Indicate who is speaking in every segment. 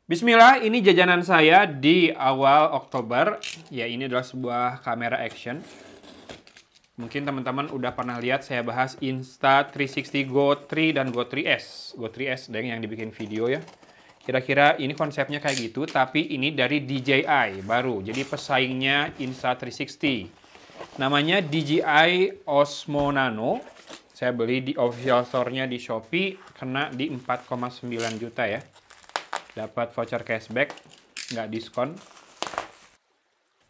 Speaker 1: Bismillah, ini jajanan saya di awal Oktober. Ya, ini adalah sebuah kamera action. Mungkin teman-teman udah pernah lihat saya bahas Insta360 Go 3 dan Go 3S. Go 3S deng yang dibikin video ya. Kira-kira ini konsepnya kayak gitu, tapi ini dari DJI baru. Jadi pesaingnya Insta360. Namanya DJI Osmo Nano. Saya beli di official store-nya di Shopee, kena di 4,9 juta ya. Dapat voucher cashback, nggak diskon.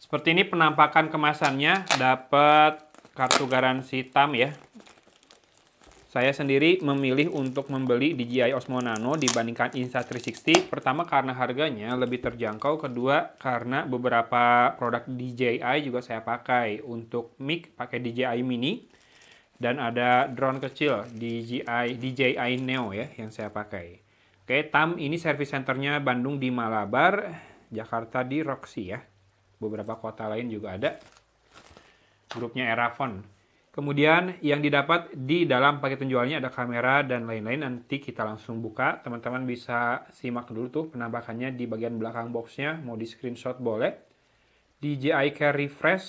Speaker 1: Seperti ini penampakan kemasannya, dapat kartu garansi TAM ya. Saya sendiri memilih untuk membeli DJI Osmo Nano dibandingkan Insta360. Pertama karena harganya lebih terjangkau, kedua karena beberapa produk DJI juga saya pakai. Untuk mic pakai DJI Mini dan ada drone kecil DJI Neo ya yang saya pakai. Oke, TAM ini service centernya Bandung di Malabar, Jakarta di Roxy ya. Beberapa kota lain juga ada. Grupnya Erafon. Kemudian yang didapat di dalam paket penjualnya ada kamera dan lain-lain. Nanti kita langsung buka. Teman-teman bisa simak dulu tuh penampakannya di bagian belakang boxnya. Mau di screenshot boleh. DJI Care Refresh.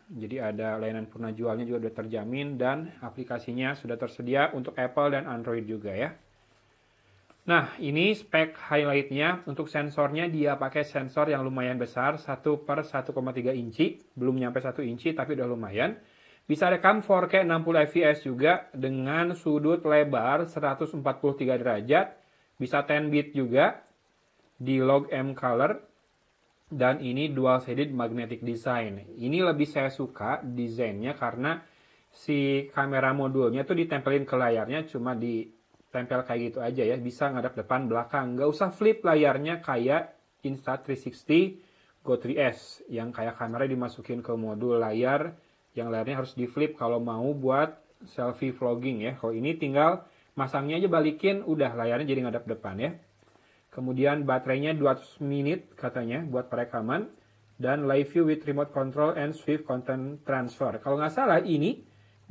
Speaker 1: Jadi ada layanan purna jualnya juga sudah terjamin. Dan aplikasinya sudah tersedia untuk Apple dan Android juga ya. Nah, ini spek highlightnya. Untuk sensornya dia pakai sensor yang lumayan besar, 1/1,3 inci. Belum nyampe 1 inci, tapi udah lumayan. Bisa rekam 4K 60 fps juga dengan sudut lebar 143 derajat. Bisa 10 bit juga di log M color. Dan ini dual shaded magnetic design. Ini lebih saya suka desainnya karena si kamera modulnya tuh ditempelin ke layarnya cuma ditempel kayak gitu aja ya. Bisa ngadap depan belakang. Nggak usah flip layarnya kayak Insta360 Go 3S. Yang kayak kamera dimasukin ke modul layar. Yang layarnya harus di flip kalau mau buat selfie vlogging ya. Kalau ini tinggal masangnya aja balikin. Udah layarnya jadi ngadap depan ya. Kemudian baterainya 200 menit katanya buat perekaman. Dan live view with remote control and swift content transfer. Kalau nggak salah ini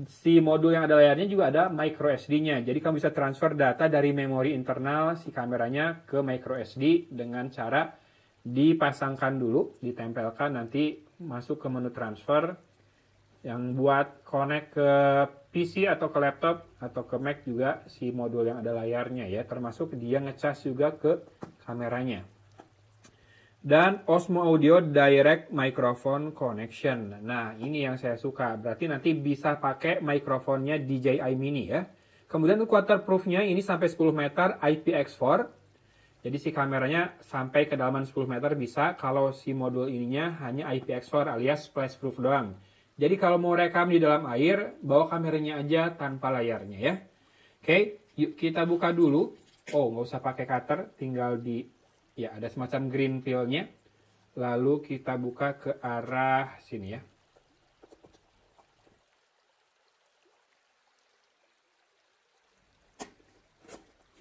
Speaker 1: si modul yang ada layarnya juga ada micro SD-nya. Jadi kamu bisa transfer data dari memori internal si kameranya ke micro SD dengan cara dipasangkan dulu, ditempelkan nanti masuk ke menu transfer. Yang buat connect ke PC atau ke laptop atau ke Mac juga si modul yang ada layarnya ya. Termasuk dia ngecas juga ke kameranya. Dan Osmo Audio Direct Microphone Connection. Nah, ini yang saya suka. Berarti nanti bisa pakai mikrofonnya DJI Mini ya. Kemudian untuk waterproofnya ini sampai 10 meter IPX4. Jadi si kameranya sampai kedalaman 10 meter bisa. Kalau si modul ininya hanya IPX4 alias splashproof doang. Jadi kalau mau rekam di dalam air, bawa kameranya aja tanpa layarnya ya. Oke, yuk kita buka dulu. Oh, nggak usah pakai cutter, tinggal ya ada semacam green peel-nya. Lalu kita buka ke arah sini ya.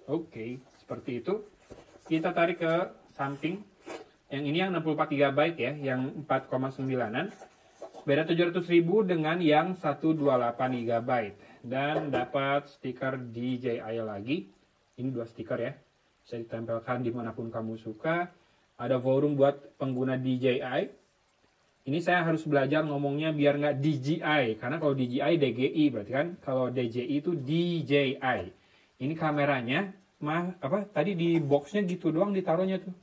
Speaker 1: Oke, seperti itu. Kita tarik ke samping. Yang ini yang 64 GB ya, yang 4,9-an. Beda 700.000 dengan yang 128 GB. Dan dapat stiker DJI lagi. Ini 2 stiker ya. Bisa ditempelkan dimanapun kamu suka. Ada forum buat pengguna DJI. Ini saya harus belajar ngomongnya biar nggak DJI. Karena kalau DJI DGI berarti kan. Kalau DJI itu DJI. Ini kameranya. Tadi di boxnya gitu doang ditaruhnya tuh.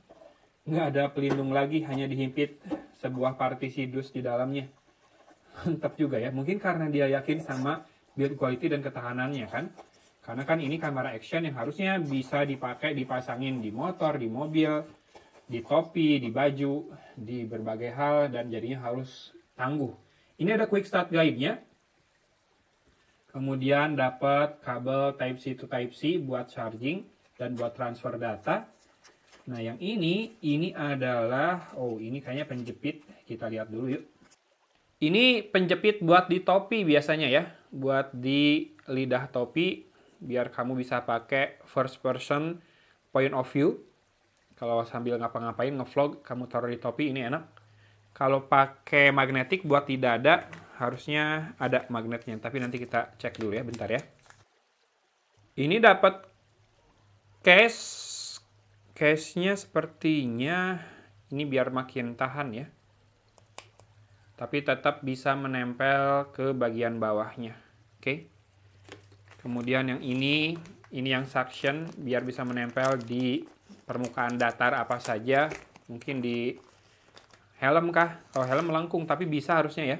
Speaker 1: Nggak ada pelindung lagi. Hanya dihimpit sebuah partisi dus di dalamnya. Mantap juga ya. Mungkin karena dia yakin sama build quality dan ketahanannya kan. Karena kan ini kamera action yang harusnya bisa dipakai, dipasangin di motor, di mobil, di topi, di baju, di berbagai hal dan jadinya harus tangguh. Ini ada quick start guide-nya. Kemudian dapat kabel Type-C to Type-C buat charging dan buat transfer data. Nah yang ini adalah, ini kayaknya penjepit. Kita lihat dulu yuk. Ini penjepit buat di topi biasanya ya. Buat di lidah topi. Biar kamu bisa pakai first person point of view. Kalau sambil ngapa-ngapain ngevlog, kamu taruh di topi, ini enak. Kalau pakai magnetik buat di dada, harusnya ada magnetnya. Tapi nanti kita cek dulu ya, bentar ya. Ini dapat case Case-nya sepertinya ini biar makin tahan ya. Tapi tetap bisa menempel ke bagian bawahnya. Oke. Kemudian yang ini yang suction biar bisa menempel di permukaan datar apa saja. Mungkin di helm kah? Kalau helm melengkung tapi bisa harusnya ya.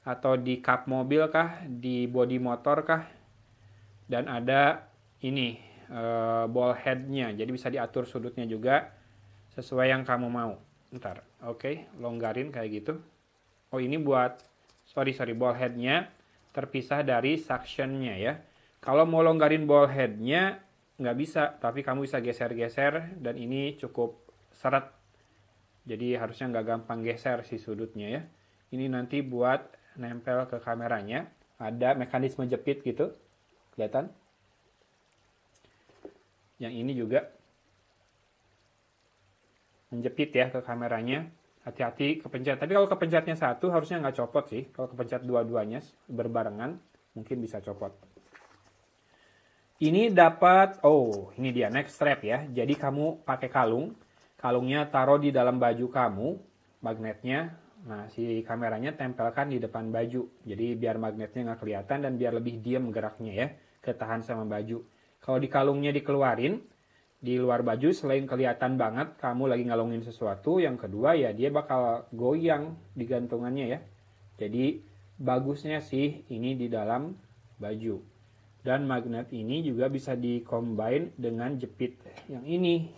Speaker 1: Atau di kap mobil kah? Di bodi motor kah? Dan ada ini ball head-nya. Jadi bisa diatur sudutnya juga sesuai yang kamu mau. Ntar, oke, longgarin kayak gitu. Oh ini buat, ball head-nya terpisah dari suction-nya ya. Kalau mau longgarin ball head-nya nggak bisa, tapi kamu bisa geser-geser dan ini cukup seret. Jadi harusnya nggak gampang geser si sudutnya ya. Ini nanti buat nempel ke kameranya. Ada mekanisme jepit gitu, kelihatan? Yang ini juga menjepit ya ke kameranya. Hati-hati kepencet. Tapi kalau kepencetnya satu harusnya nggak copot sih. Kalau kepencet dua-duanya berbarengan mungkin bisa copot. Ini dapat, oh ini dia next strap ya. Jadi kamu pakai kalung. Kalungnya taruh di dalam baju kamu. Magnetnya. Nah si kameranya tempelkan di depan baju. Jadi biar magnetnya nggak kelihatan dan biar lebih diam geraknya ya. Ketahan sama baju. Kalau di kalungnya dikeluarin. Di luar baju selain kelihatan banget kamu lagi ngalungin sesuatu, yang kedua ya dia bakal goyang di gantungannya ya. Jadi bagusnya sih ini di dalam baju. Dan magnet ini juga bisa di-combine dengan jepit yang ini.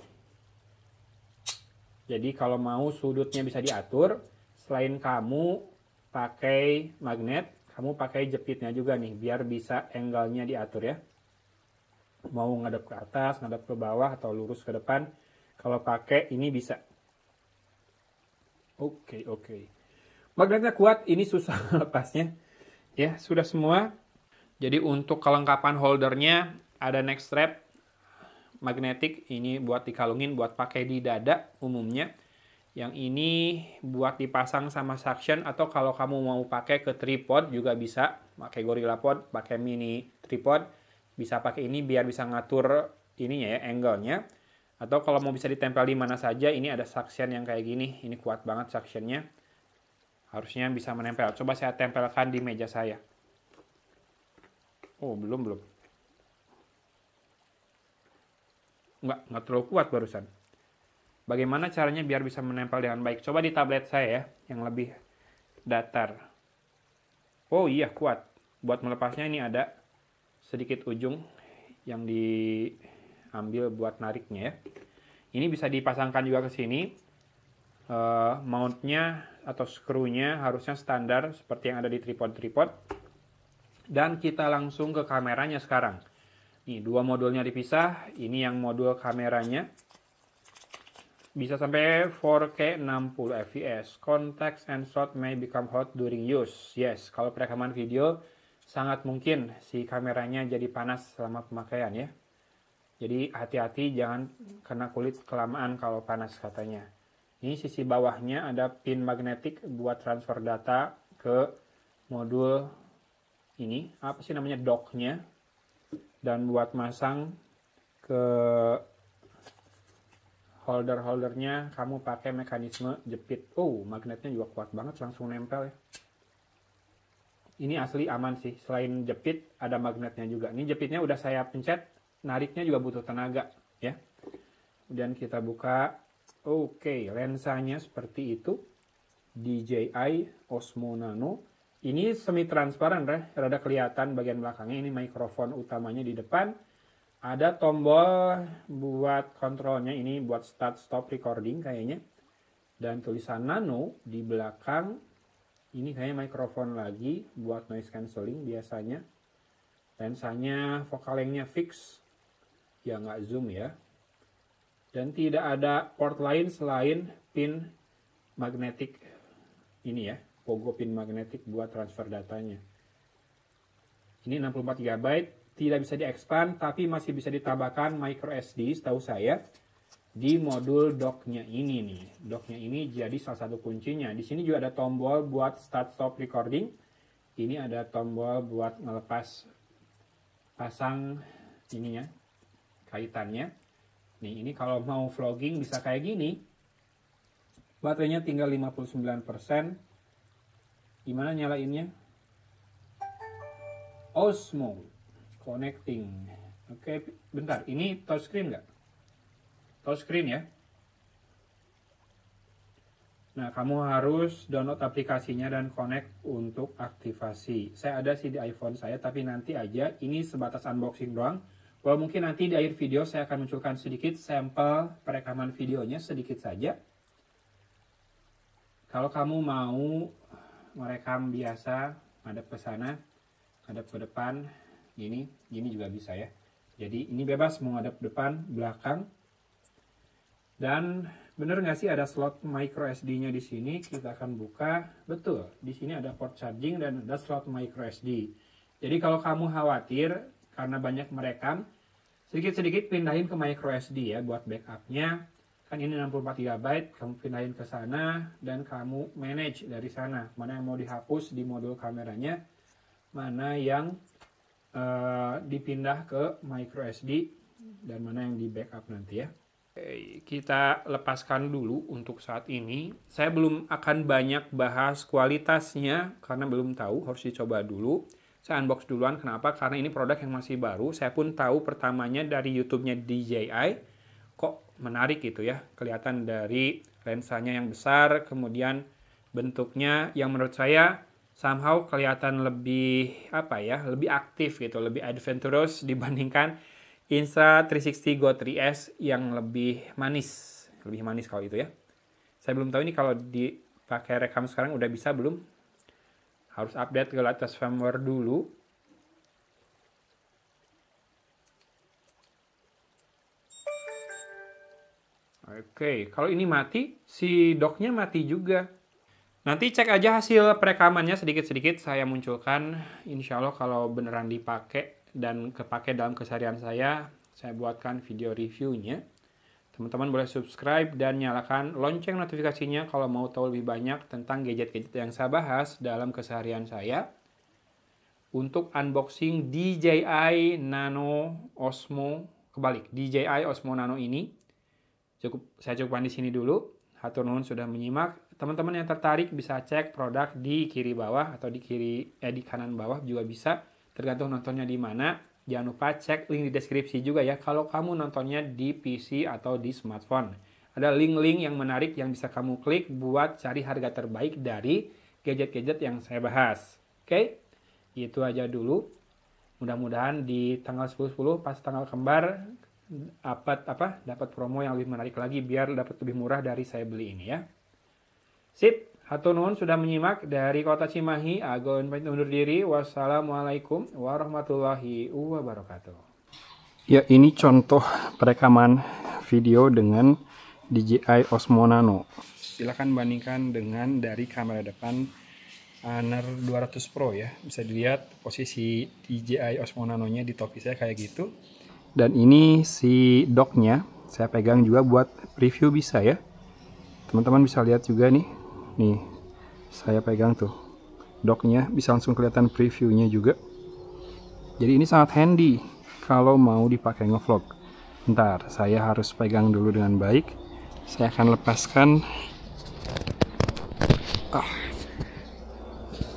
Speaker 1: Jadi kalau mau sudutnya bisa diatur, selain kamu pakai magnet, kamu pakai jepitnya juga nih biar bisa angle-nya diatur ya. Mau ngadep ke atas, ngadep ke bawah, atau lurus ke depan. Kalau pakai ini bisa. Oke. Magnetnya kuat, ini susah lepasnya. Ya, sudah semua. Jadi untuk kelengkapan holdernya ada neck strap magnetik. Ini buat dikalungin, buat pakai di dada umumnya. Yang ini buat dipasang sama suction, atau kalau kamu mau pakai ke tripod juga bisa. Pakai Gorilla Pod, pakai mini tripod. Bisa pakai ini biar bisa ngatur ininya ya, angle-nya. Atau kalau mau bisa ditempel di mana saja, ini ada suction yang kayak gini. Ini kuat banget suction-nya. Harusnya bisa menempel. Coba saya tempelkan di meja saya. Oh, belum. Nggak terlalu kuat barusan. Bagaimana caranya biar bisa menempel dengan baik? Coba di tablet saya ya, yang lebih datar. Oh iya, kuat. Buat melepasnya ini ada sedikit ujung yang diambil buat nariknya ya. Ini bisa dipasangkan juga ke sini. Mountnya atau skrunya harusnya standar seperti yang ada di tripod. Dan kita langsung ke kameranya sekarang. Nih, dua modulnya dipisah. Ini yang modul kameranya. Bisa sampai 4K 60 fps. Context and shot may become hot during use. Yes, kalau perekaman video sangat mungkin si kameranya jadi panas selama pemakaian ya. Jadi hati-hati jangan kena kulit kelamaan kalau panas katanya. Ini sisi bawahnya ada pin magnetik buat transfer data ke modul ini. Apa sih namanya, docknya. Dan buat masang ke holder-holdernya kamu pakai mekanisme jepit. Oh, magnetnya juga kuat banget, langsung nempel ya. Ini asli aman sih, selain jepit ada magnetnya juga. Ini jepitnya udah saya pencet, nariknya juga butuh tenaga ya. Kemudian kita buka. Oke, lensanya seperti itu. DJI Osmo Nano. Ini semi transparan ya, rada kelihatan bagian belakangnya. Ini mikrofon utamanya di depan. Ada tombol buat kontrolnya, ini buat start stop recording kayaknya. Dan tulisan Nano di belakang. Ini kayaknya mikrofon lagi buat noise cancelling biasanya. Lensanya focal length-nya fix. Ya nggak zoom ya. Dan tidak ada port lain selain pin magnetik ini ya. Pogo pin magnetik buat transfer datanya. Ini 64 GB. Tidak bisa di-expand tapi masih bisa ditambahkan micro SD setahu saya. Di modul docknya ini nih. Docknya ini jadi salah satu kuncinya. Di sini juga ada tombol buat start stop recording. Ini ada tombol buat ngelepas pasang ininya, kaitannya. Nih, ini kalau mau vlogging bisa kayak gini. Baterainya tinggal 59%. Gimana nyalainnya? Osmo connecting. Oke, bentar. Ini touchscreen nggak? Touchscreen ya. Nah, kamu harus download aplikasinya dan connect untuk aktivasi. Saya ada sih di iPhone saya, tapi nanti aja. Ini sebatas unboxing doang. Bahwa mungkin nanti di akhir video saya akan munculkan sedikit sampel perekaman videonya, sedikit saja. Kalau kamu mau merekam biasa, hadap ke sana, hadap ke depan, gini juga bisa ya. Jadi ini bebas mau hadap depan, belakang. Dan bener nggak sih ada slot micro SD-nya di sini? Kita akan buka. Betul, di sini ada port charging dan ada slot micro SD. Jadi kalau kamu khawatir karena banyak merekam, sedikit-sedikit pindahin ke micro SD ya buat backupnya. Kan ini 64 GB, kamu pindahin ke sana dan kamu manage dari sana. Mana yang mau dihapus di modul kameranya, mana yang dipindah ke micro SD dan mana yang di backup nanti ya. Kita lepaskan dulu untuk saat ini. Saya belum akan banyak bahas kualitasnya karena belum tahu, harus dicoba dulu. Saya unbox duluan, kenapa? Karena ini produk yang masih baru. Saya pun tahu pertamanya dari YouTube-nya DJI. Kok menarik gitu ya. Kelihatan dari lensanya yang besar, kemudian bentuknya yang menurut saya somehow kelihatan lebih lebih aktif gitu, lebih adventurous dibandingkan Insta360 Go 3S yang lebih manis kalau itu ya. Saya belum tahu ini kalau dipakai rekam sekarang udah bisa belum? Harus update ke latest firmware dulu. Oke, kalau ini mati, si docknya mati juga. Nanti cek aja hasil perekamannya sedikit-sedikit saya munculkan. Insya Allah kalau beneran dipakai dan kepake dalam keseharian saya buatkan video reviewnya. Teman-teman boleh subscribe dan nyalakan lonceng notifikasinya kalau mau tahu lebih banyak tentang gadget-gadget yang saya bahas dalam keseharian saya. Untuk unboxing DJI Nano Osmo, DJI Osmo Nano ini, saya cukupkan di sini dulu. Hatur nuhun sudah menyimak. Teman-teman yang tertarik bisa cek produk di kiri bawah atau di kanan bawah juga bisa, tergantung nontonnya di mana. Jangan lupa cek link di deskripsi juga ya kalau kamu nontonnya di PC atau di smartphone. Ada link-link yang menarik yang bisa kamu klik buat cari harga terbaik dari gadget-gadget yang saya bahas. Oke? Itu aja dulu. Mudah-mudahan di tanggal 10/10 pas tanggal kembar dapat promo yang lebih menarik lagi biar dapat lebih murah dari saya beli ini ya. Sip. Hatur nuhun sudah menyimak dari Kota Cimahi. Agun pamit undur diri. Wassalamualaikum warahmatullahi wabarakatuh. Ya, ini contoh perekaman video dengan DJI Osmo Nano. Silahkan bandingkan dengan dari kamera depan Honor 200 Pro ya. Bisa dilihat posisi DJI Osmo Nano-nya di topi saya kayak gitu. Dan ini si docknya saya pegang juga buat review bisa ya. Teman-teman bisa lihat juga nih. Nih, saya pegang tuh docknya, bisa langsung kelihatan previewnya juga. Jadi ini sangat handy kalau mau dipakai ngevlog. Bentar, saya harus pegang dulu dengan baik. Saya akan lepaskan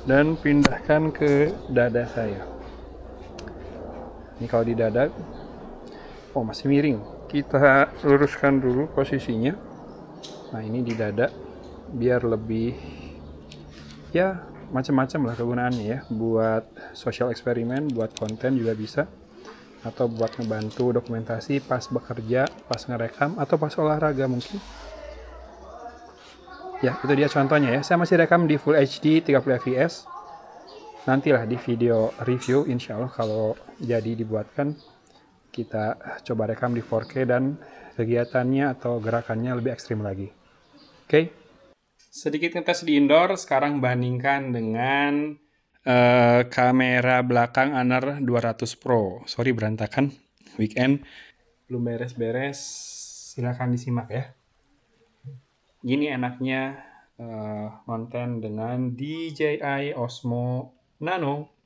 Speaker 1: dan pindahkan ke dada saya. Ini kalau di dada, oh masih miring. Kita luruskan dulu posisinya. Nah ini di dada. Biar lebih ya macam-macam lah kegunaannya ya, buat social eksperimen, buat konten juga bisa, atau buat ngebantu dokumentasi pas bekerja, pas ngerekam, atau pas olahraga mungkin ya. Itu dia contohnya ya. Saya masih rekam di Full HD 30 fps. Nantilah di video review insya Allah kalau jadi dibuatkan, kita coba rekam di 4K dan kegiatannya atau gerakannya lebih ekstrim lagi. Oke? Sedikit ngetes di indoor, sekarang bandingkan dengan kamera belakang Honor 200 Pro. Sorry berantakan, weekend belum beres-beres, silahkan disimak ya. Gini enaknya konten dengan DJI Osmo Nano.